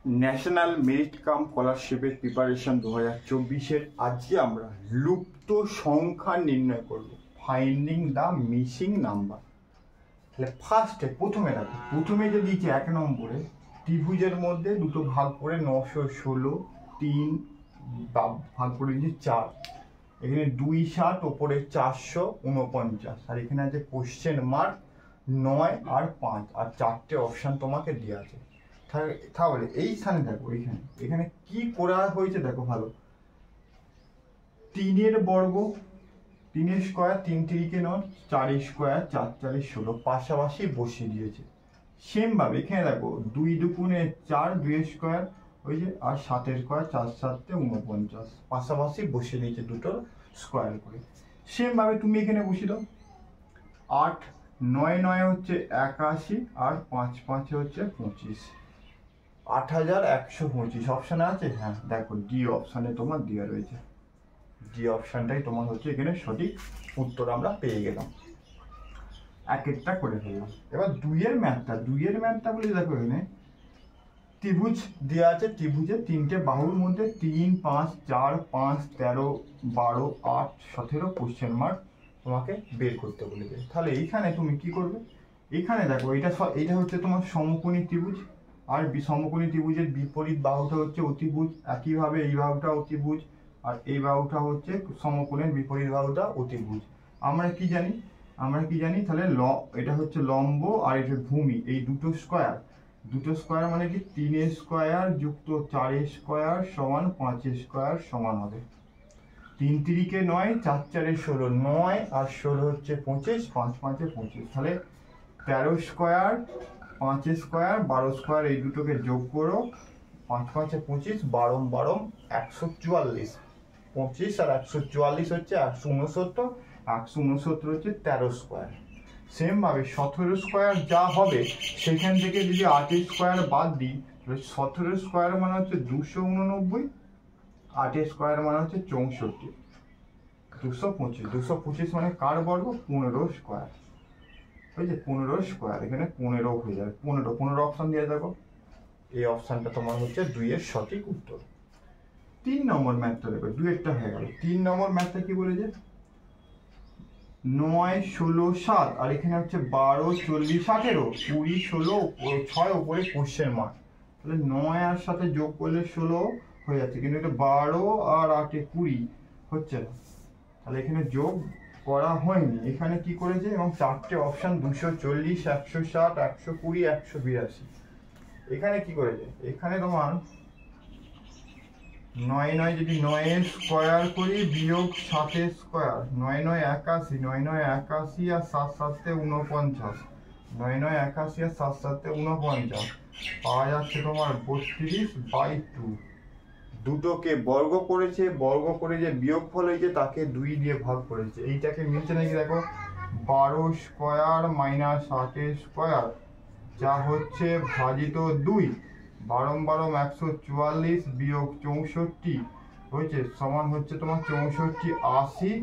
National merit cum স্কলারশিপের preparation 2024-এর আজকে আমরা লুপ্ত সংখ্যা নির্ণয় করব, ফাইন্ডিং দ্য মিসিং নাম্বার। তাহলে প্রথমে দেখো, প্রথমে যে দিয়েছে 1 নম্বরে ত্রিভুজের মধ্যে দুটো ভাগ করে 916, 3 ভাগ করে দিয়েছে 4, এখানে 260, ওপরে 449, আর এখানে আছে কোশ্চেন মার্ক 9 আর 5, আর 4টে অপশান তোমাকে দেওয়া আছে। তাহলে এই স্থানে দেখো, এখানে কি করা হয়েছে দেখো ভালো। 3 বর্গ, 3 স্কোয়ার, 3 3 9, 4 স্কোয়ার, 4 4 16 পাশাপাশি বসিয়ে দিয়েছে। সেম ভাবে এখানে দেখো 2 2 4, 2 স্কোয়ার ওই যে, আর 7 স্কোয়ার, 4 7 49 পাশাপাশি বসিয়ে দিয়েছে দুটোর স্কোয়ার করে। সেম ভাবে তুমি এখানে বসিয়ে দাও। 8 9 9 হচ্ছে 81, আর 5 5 হচ্ছে 25, 8125 অপশানে আছে। হ্যাঁ দেখো, ডি অপশানে তোমার দেওয়া রয়েছে। ডি অপশানটাই তোমার হচ্ছে এখানে সঠিক উত্তর আমরা পেয়ে গেলাম। এক একটা করে ফেললাম। এবার 2 ম্যাথটা বলে দেখো, এখানে ত্রিভুজ দেওয়া আছে, ত্রিভুজের 3টে বাহুর মধ্যে 3 5 4 5 13 12 8 17 কোশ্চেন মার্ক তোমাকে বের করতে বলেছে। তাহলে এইখানে তুমি কি করবে, এখানে দেখো এটা হচ্ছে তোমার সমকোণী ত্রিভুজ, আর সমকোণী ত্রিভুজের বিপরীত বাহুটা হচ্ছে অতিভুজ। একইভাবে এই বাহুটা অতিভুজ, আর এই বাহুটা হচ্ছে সমকোণের বিপরীত বাহুটা অতিভুজ। আমরা কি জানি তাহলে এটা হচ্ছে লম্ব, আর এটা ভূমি। এই দুটো স্কোয়ার মানে কি 3 স্কোয়ার যুক্ত 4 স্কোয়ার সমান 5 স্কোয়ার সমান হবে 3 3 9, 4 4 16, 9 আর 16 হচ্ছে 25, 5 5 25। তাহলে 13 স্কোয়ার, 5 স্কোয়ার, 12 স্কোয়ার, এই দুটোকে যোগ করো, 5 5 25, 12 12 144, 25 আর 144 হচ্ছে 169, 169 হচ্ছে 13 স্কোয়ার। সেম ভাবে 17 স্কোয়ার যা হবে সেখান থেকে যদি 8 স্কোয়ার বাদ দিই, 17 স্কোয়ার মানে হচ্ছে 289, 8 স্কোয়ার মানে হচ্ছে 64, 225, 225 মানে কার বর্গ? 15 স্কোয়ার। ওই যে 15 স্কোয়ার, এখানে 15 হয়ে যাবে। 15 অপশান দিয়ে দেখো, এই অপশানটা তোমার হচ্ছে 2-এর সঠিক উত্তর। 3 নম্বর ম্যাথটা দেখো, 2-এরটা হয়ে গেল। 3 নম্বর ম্যাথটা কি বলেছে? 9 16 7, আর এখানে হচ্ছে 12 40 18, 20 16 6 ওপরে কোশ্চেন মার্ক। তাহলে 9 আর সাথে যোগ করলে 16 হয়ে যাচ্ছে, কিন্তু এটা 12 আর 8 20 হচ্ছে না। তাহলে এখানে যোগ করা হয়নি। এখানে কি করেছে, এবং 4টে অপশান 240, 160, 120, 182। এখানে কি করেছে, এখানে তোমার 9 9 যদি 9 স্কোয়ার করি বিয়োগ 7 স্কোয়ার, 9 9 81, 9 9 81 আর 7 7 49, 9 9 81 আর 7 7 49 পাওয়া যাচ্ছে তোমার 32/2। দুটোকে বর্গ করেছে, বর্গ করে যে বিয়োগ ফল হয়েছে তাকে 2 দিয়ে ভাগ করেছে। এইটাকে মিলছে নাকি দেখো, 12 স্কোয়ার মাইনাস 8 স্কোয়ার যা হচ্ছে ভাজিত 2, 12 12 144 বিয়োগ 64 হয়েছে সমান হচ্ছে তোমার 64 80,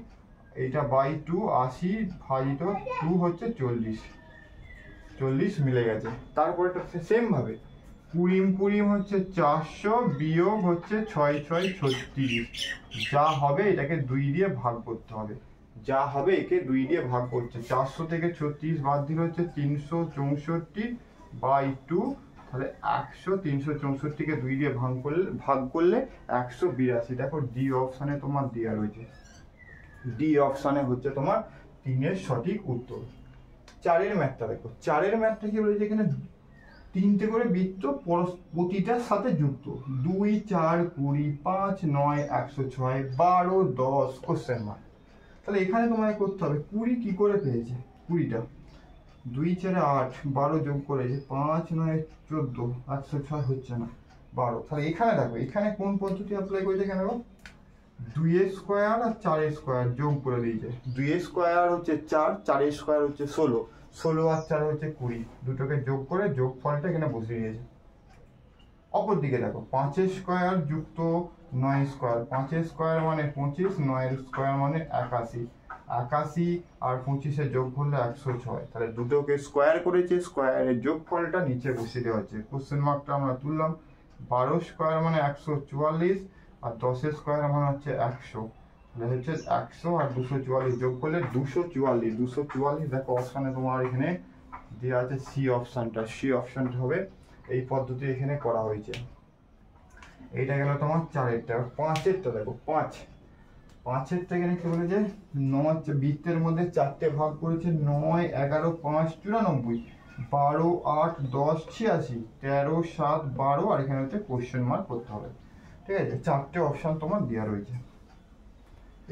এইটা বাই 2, 80 ভাজিত 2 হচ্ছে 40 মিলে গেছে। তারপরে সেম ভাবে 20 হচ্ছে 400 বিয়োগ হচ্ছে 6 6 36, যা হবে এটাকে 2 দিয়ে ভাগ করতে হবে। যা হবে একে 2 দিয়ে ভাগ করছে, 400 থেকে 36 বাদ দিলে হচ্ছে 364/2, তাহলে 100, 364কে 2 দিয়ে ভাগ করলে 182। দেখো ডি অপশানে তোমার দেওয়া রয়েছে। ডি অপশানে হচ্ছে তোমার 3-এর সঠিক উত্তর। 4-এর ম্যাথটা দেখো, 4-এর ম্যাথটা কি বলেছে, এখানে 3টে করে বৃত্ত প্রতিটার সাথে যুক্ত, 2 4 20 5 9 106 12 10 কোশ্চেন মার্ক। তাহলে এখানে তোমায় করতে হবে 20 কি করে পেয়েছে, 20টা 2 4 8 12 যোগ করেছে 5 9 14, 106 হচ্ছে না 12। তাহলে এখানে দেখো, এখানে কোন পদ্ধতি অ্যাপ্লাই করেছে, এখানে দেখো 2 স্কোয়ার আর 4 স্কোয়ার যোগ করে দিয়েছে। 2 স্কোয়ার হচ্ছে 4, 4 স্কোয়ার হচ্ছে 16, 16 আর 4 হচ্ছে 20, দুটোকে যোগ করে যোগ ফলটা এখানে বসিয়ে দিয়েছে। অপর দিকে দেখো 5 স্কোয়ার যুক্ত 9 স্কোয়ার, 5 স্কোয়ার মানে 25, 9 স্কোয়ার মানে 81, 81 আর 25-এর যোগ করলে 106। তাহলে দুটোকে স্কোয়ার করেছে, স্কোয়ারের যোগ ফলটা নিচে বসিয়ে দেওয়া হচ্ছে। কোশ্চেন মার্কটা আমরা তুললাম, 12 স্কোয়ার মানে 144, আর 10 স্কোয়ার মানে হচ্ছে 100, তাহলে হচ্ছে 100 আর 244 যোগ করলে 244। 244 দেখো অপশানে তোমার এখানে দেওয়া আছে সি অপশানটা, সি অপশানটা হবে এই পদ্ধতি এখানে করা হয়েছে। এইটা গেল তোমার 4-এরটা। 5-এরটা দেখো, পাঁচেরটা এখানে কি বলেছে, 9 বৃত্তের মধ্যে 4টে ভাগ করেছে, 9, 11, 5, 94, 12, 8, 10, 86, 13, 7, 12, আর এখানে হচ্ছে কোশ্চেন মার্ক করতে হবে। ঠিক আছে, 4টে অপশান তোমার দেওয়া রয়েছে।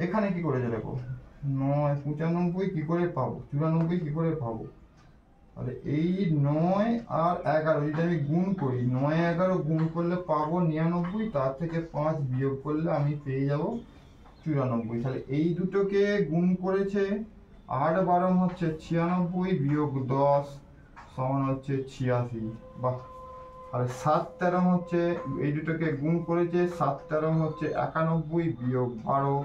এখানে কি করেছে দেখো, 9, 95 কি করে পাবো, 94 কি করে পাবো, তাহলে এই 9 আর 11 যদি আমি গুণ করি, 9, 11 গুণ করলে পাবো 99, তার থেকে 5 বিয়োগ করলে আমি পেয়ে যাব 94। তাহলে এই দুটোকে গুণ করেছে, 8, 12 হচ্ছে 96, বিয়োগ 10 সমান হচ্ছে 86। বাহ। আর 7, 13 হচ্ছে, এই দুটোকে গুণ করেছে, 7, 13 হচ্ছে 91, বিয়োগ 12,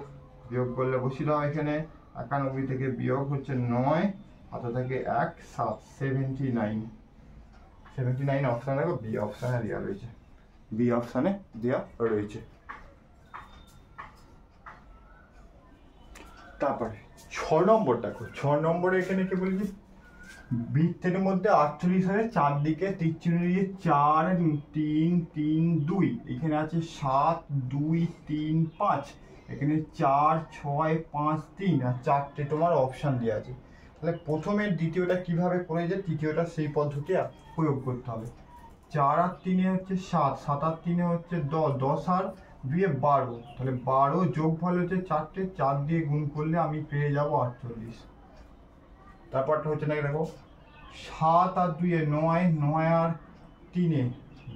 বিয়োগ করলে বসিয়ে দাও এখানে, 91 থেকে বিয়োগ হচ্ছে 9, হাতে থেকে 1, 7, 79। 79 অপশানে দেখো বি অপশানে দেওয়া রয়েছে, বি অপশানে দেওয়া রয়েছে। তারপরে 6 নম্বর দেখো, 6 নম্বরে এখানে কি বলছি, বৃত্তের মধ্যে 48 হবে, চারদিকে তীর চিহ্ন দিয়ে 4, 3, 3, 2, এখানে আছে 7, 2, 3, 5, এখানে 4, 6, 5, 3, আর 4টে তোমার অপশান দেওয়া আছে। তাহলে প্রথমে দ্বিতীয়টা কিভাবে করেছে, তৃতীয়টা সেই পদ্ধতি প্রয়োগ করতে হবে। 4 আর 3 হচ্ছে 7, 7 আর 3 হচ্ছে 10, 10 আর 2 12, তাহলে 12 যোগফল হচ্ছে 4টে, 4 দিয়ে গুণ করলে আমি পেয়ে যাব 48। তারপরটা হচ্ছে নাকি দেখো, 7 আর 2 9, 9 আর 3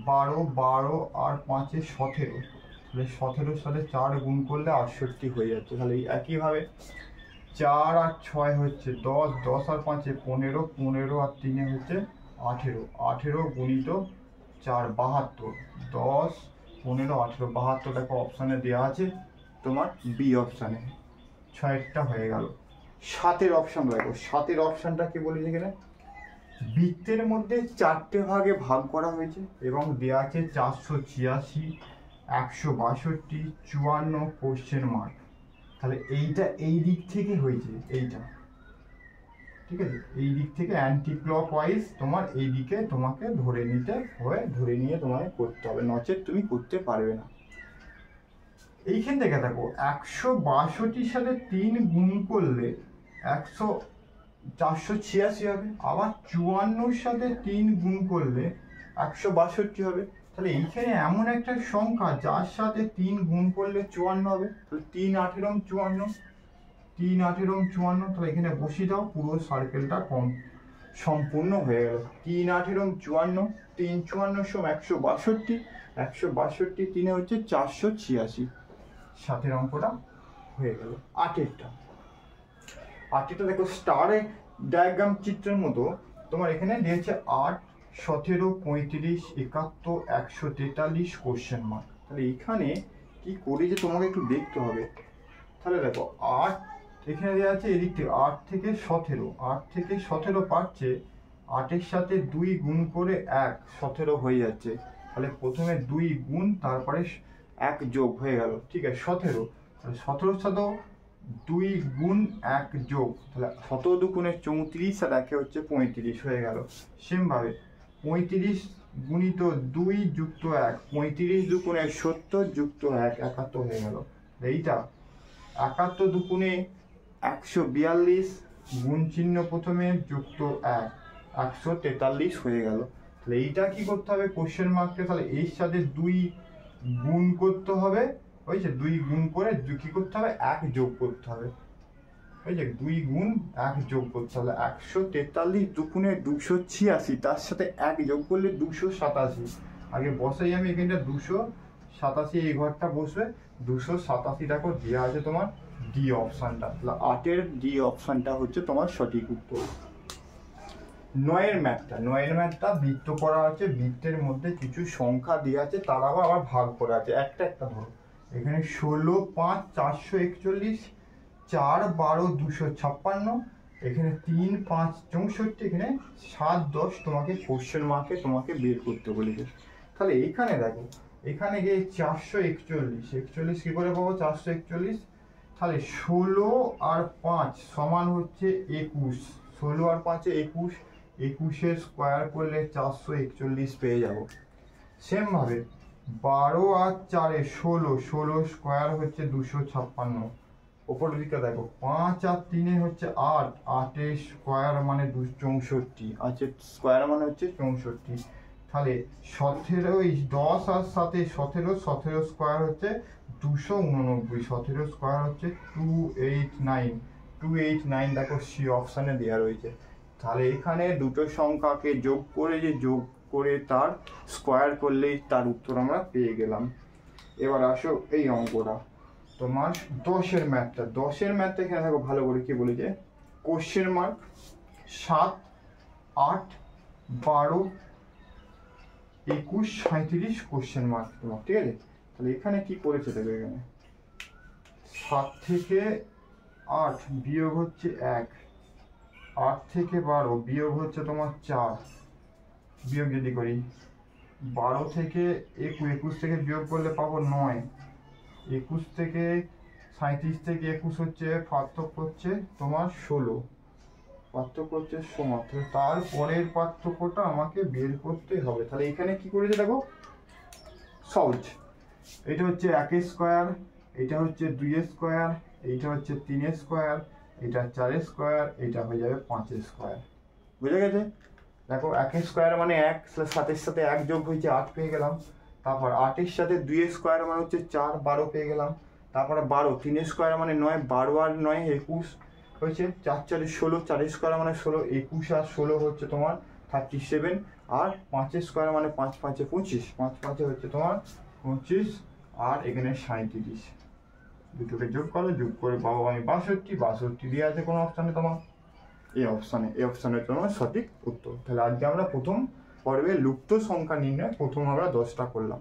12, 12 আর 5 17, তাহলে 17-এর সাথে 4 গুণ করলে 68 হয়ে যাচ্ছে। তাহলে একইভাবে 4 আর 6 হচ্ছে 10, 10 আর 5 15, 15 আর 3 হচ্ছে 18, 18 গুণিত 4 72, 10, 15, 18, 72 দেখো অপশানে দেওয়া আছে তোমার বি অপশানে। 6-এরটা হয়ে গেল। 7-এর অপশান দেখো, 7-এর অপশানটা কি বলেছে এখানে, বৃত্তের মধ্যে 4টে ভাগে ভাগ করা হয়েছে এবং দেওয়া আছে 486, 162, 54 কোশ্চেন মার্ক। তাহলে এইটা এই দিক থেকে হয়েছে, এইটা ঠিক আছে, এই দিক থেকে অ্যান্টি ক্লক ওয়াইজ তোমার এই দিকে তোমাকে ধরে নিতে হবে, ধরে নিয়ে তোমাকে করতে হবে, নচেত তুমি করতে পারবে না। এইখান থেকে দেখো 162-র সাথে 3 গুণ করলে 486 হবে, আবার 54-র সাথে 3 গুণ করলে 162 হবে। তাহলে এইখানে এমন একটা সংখ্যা যার সাথে 3 গুণ করলে 54 হবে, তো 3, 18, 54, 3, 18, 54, তাহলে এখানে বসিয়ে দাও, পুরো সার্কেলটা সম্পূর্ণ হয়ে গেল। 3, 18, 54, 3, 54 সমান 162, 162 3 হচ্ছে 486। 7-এর অঙ্কটা হয়ে গেল। 8-এরটা দেখো স্টারে ডায়াগ্রাম চিত্রের মতো তোমার এখানে দিয়েছে 8, 17, 35, 71, 143 কোশ্চেন মার্ক। তাহলে এখানে কি করেছে তোমাকে একটু দেখতে হবে। তাহলে দেখো 8 এখানে দেওয়া আছে, এদিক থেকে 8 থেকে 17, 8 থেকে 17 পাচ্ছে, 8-এর সাথে 2 গুণ করে 1, 17 হয়ে যাচ্ছে। তাহলে প্রথমে 2 গুণ, তারপরে 1 যোগ হয়ে গেল, ঠিক আছে 17। তাহলে 17-এর সাথে 2 গুণ 1 যোগ, তাহলে 17 দুগুণে 34 আর 1 হচ্ছে 35 হয়ে গেল। সেমভাবে 35 গুণিত 2 যুক্ত 1, 35 দুগুণে 70 যুক্ত 1, 71 হয়ে গেল। এইটা 71 দুগুণে 142, গুণ চিহ্ন প্রথমে যুক্ত 1, 143 হয়ে গেল। তাহলে এইটা কি করতে হবে কোশ্চেন মার্কটা, তাহলে এর সাথে 2 গুণ করতে হবে, হয়েছে 2 গুণ করে কি করতে হবে, 1 যোগ করতে হবে, হয়েছে 2 গুণ 1 যোগ করতে হবে। 143 দুগুণে 286, তার সাথে 1 যোগ করলে 287। আগে বসাই আমি এখানটা 287, এই ঘরটা বসবে 287 দেখো দেওয়া আছে তোমার ডি অপশানটা। তাহলে 8-এর ডি অপশানটা হচ্ছে তোমার সঠিক উত্তর। 9-এর ম্যাথটা বৃত্ত করা আছে, বৃত্তের মধ্যে কিছু সংখ্যা দেওয়া আছে, তারাও আবার ভাগ করা আছে, একটা ধরো এখানে 16, 5, 441, 4, 12, 256, এখানে 3, 5, 64, এখানে 7, 10 তোমাকে কোশ্চেন মার্কে তোমাকে বের করতে বলেছে। তাহলে এইখানে দেখো, এখানে গিয়ে 441, 41 কি করে পাবো 441? তাহলে 16 আর 5 সমান হচ্ছে 21, 16 আর 5 21, 21 স্কোয়ার করলে 441 পেয়ে যাব। সেম ভাবে 12 আর 4 16, 16 স্কোয়ার হচ্ছে 256, ওপরের দিকে দেখো 5 আর 3 হচ্ছে 8, 8 স্কোয়ার মানে 64, আচ্ছা স্কোয়ার মানে হচ্ছে 64। তাহলে 17 10 আর 7 17, 17 স্কোয়ার হচ্ছে 289, 17 স্কোয়ার হচ্ছে 289, 289 দেখো সি অপশানে দেওয়া রয়েছে। তাহলে এখানে দুটো সংখ্যাকে যোগ করে তার স্কোয়ার করলেই তার উত্তর আমরা পেয়ে গেলাম। এবার আসো এই অঙ্কটা তোমার 10-এর ম্যাথটা এখানে দেখো ভালো করে কি বলেছে, কোশ্চেন মার্ক 7, 8, 12, 21, 37 কোশ্চেন মার্ক তোমার, ঠিক আছে। তাহলে এখানে কি করেছে দেখো, এখানে 7 থেকে 8 বিয়োগ হচ্ছে 1, 8 থেকে 12 বিয়োগ হচ্ছে তোমার 4, বিয়োগ যদি করি 12 থেকে 21 থেকে বিয়োগ করলে পাবো 9, 21 থেকে 37 থেকে 21 হচ্ছে পার্থক্য হচ্ছে তোমার 16, পার্থক্য হচ্ছে সমান, তারপরের পার্থক্যটা আমাকে বের করতে হবে। তাহলে এখানে কি করেছে দেখো, সহজ, এটা হচ্ছে 1 স্কোয়ার, এটা হচ্ছে 2 স্কোয়ার, এইটা হচ্ছে 3 স্কোয়ার, এটা 4 স্কোয়ার, এটা হয়ে যাবে 5 স্কোয়ার, বুঝে গেছে। দেখো 1 স্কোয়ার মানে 1, 7-এর সাথে 1 যোগ হয়েছে 8 পেয়ে গেলাম, তারপর 8-এর সাথে 2 স্কোয়ার মানে হচ্ছে 4, 12 পেয়ে গেলাম, তারপরে 12, 3 স্কোয়ার মানে 9, 12 আর 9 21 হয়েছে, 4 4 16, 4 স্কোয়ার মানে 16, 21 আর 16 হচ্ছে তোমার 37, আর 5 স্কোয়ার মানে 5 5 25, 5 5 হচ্ছে তোমার 25, আর এখানে 37, দুটোকে যোগ করে পাবো আমি 62 দিয়ে আছে কোনো অপশানে তোমার, এই অপশানের তোমার সঠিক উত্তর। তাহলে আজকে আমরা প্রথম পর্বে লুপ্ত সংখ্যা নির্ণয় আমরা 10টা করলাম।